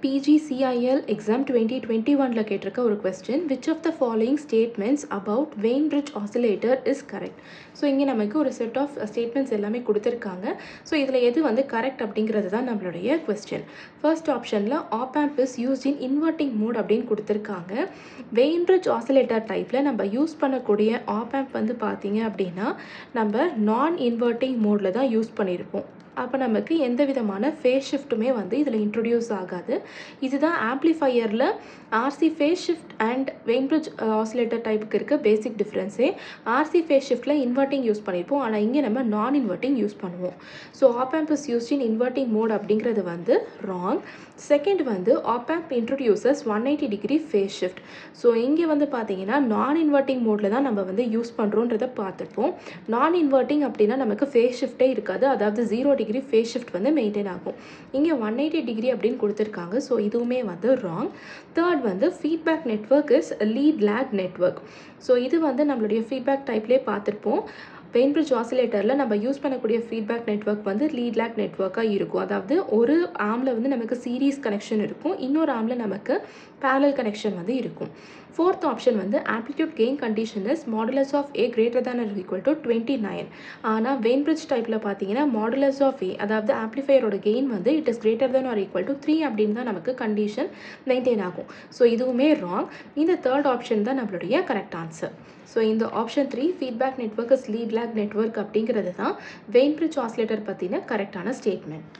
PGCIL exam 2021ல கேட்டிருக்க ஒரு question, which of the following statements about Wien bridge oscillator is correct? So இங்கே நமக்கு ஒரு செட் ஆஃப் ஸ்டேட்மெண்ட்ஸ் எல்லாமே கொடுத்துருக்காங்க. ஸோ இதில் எது வந்து கரெக்ட் அப்படிங்கிறது தான் நம்மளுடைய கொஸ்டின். ஃபர்ஸ்ட் ஆப்ஷனில் op amp is used in inverting mode அப்படின்னு கொடுத்துருக்காங்க. வெயின் பிரிட்ஜ் ஆசிலேட்டர் டைப்பில் நம்ம யூஸ் பண்ணக்கூடிய ஆப் ஆம்ப் வந்து பார்த்தீங்க அப்படின்னா நம்ம நான் இன்வெர்ட்டிங் மோடில் தான் யூஸ் பண்ணியிருப்போம். அப்போ நமக்கு எந்த விதமான ஃபேஸ் ஷிஃப்ட்டுமே வந்து இதில் இன்ட்ரடியூஸ் ஆகாது. இதுதான் ஆம்ப்ளிஃபையரில் RC phase shift and Wien bridge oscillator டைப்புக்கு இருக்க பேசிக் டிஃப்ரென்ஸே. ஆர்சி ஃபேஸ் ஷிஃப்ட்டில் இன்வெர்ட்டிங் யூஸ் பண்ணியிருப்போம், ஆனால் இங்கே நம்ம நான் இன்வெர்ட்டிங் யூஸ் பண்ணுவோம். So op amp is used in inverting mode அப்படிங்கிறது வந்து ராங். செகண்ட் வந்து op amp introduces 180 degree phase shift. So இங்கே வந்து பார்த்தீங்கன்னா நான் இன்வெர்ட்டிங் மோடில் தான் நம்ம வந்து யூஸ் பண்ணுறோன்றதை பார்த்துப்போம். நான் இன்வெர்ட்டிங் அப்படின்னா நமக்கு ஃபேஸ் ஷிஃப்ட்டே இருக்காது, அதாவது 0 டிகிரி ஃபேஸ் ஷிஃப்ட் வந்து மெயின்டைன் ஆகும். இங்கே 180 டிகிரி அப்படின்னு கொடுத்துருக்காங்க. ஸோ இதுவுமே வந்து ராங். தேர்ட் வந்து feedback network is lead lag network. So இது வந்து நம்மளுடைய ஃபீட்பேக் டைப்லேயே பார்த்துருப்போம். வெயின் பிரிட்ஜ் ஆசிலேட்டரில் நம்ம யூஸ் பண்ணக்கூடிய ஃபீட்பேக் நெட்வொர்க் வந்து லீட் லேக் நெட்வொர்க்காக இருக்கும். அதாவது ஒரு ஆர்மில் வந்து நமக்கு சீரீஸ் கனெக்ஷன் இருக்கும், இன்னொரு ஆர்மில் நமக்கு பேரலல் கனெக்ஷன் வந்து இருக்கும். ஃபோர்த் ஆப்ஷன் வந்து amplitude gain condition is modulus of A greater than or equal to 29. ஆனால் வெயின் பிரிட்ஜ் டைப்பில் பார்த்தீங்கன்னா மாடுலஸ் ஆஃப் ஏ, அதாவது ஆம்ப்ளிஃபையரோட கெயின் வந்து it is greater than or equal to 3 அப்படின்னு தான் நமக்கு கண்டிஷன் மெயின்டைன் ஆகும். ஸோ இதுவுமே ராங். இந்த தேர்ட் ஆப்ஷன் தான் நம்மளுடைய கரெக்ட் ஆன்சர். ஸோ இந்த option 3 feedback network is lead lag network அப்படிங்கிறது தான் வெயின் பிரிட்ஜ் ஆசிலேட்டர் பற்றின கரெக்டான ஸ்டேட்மெண்ட்.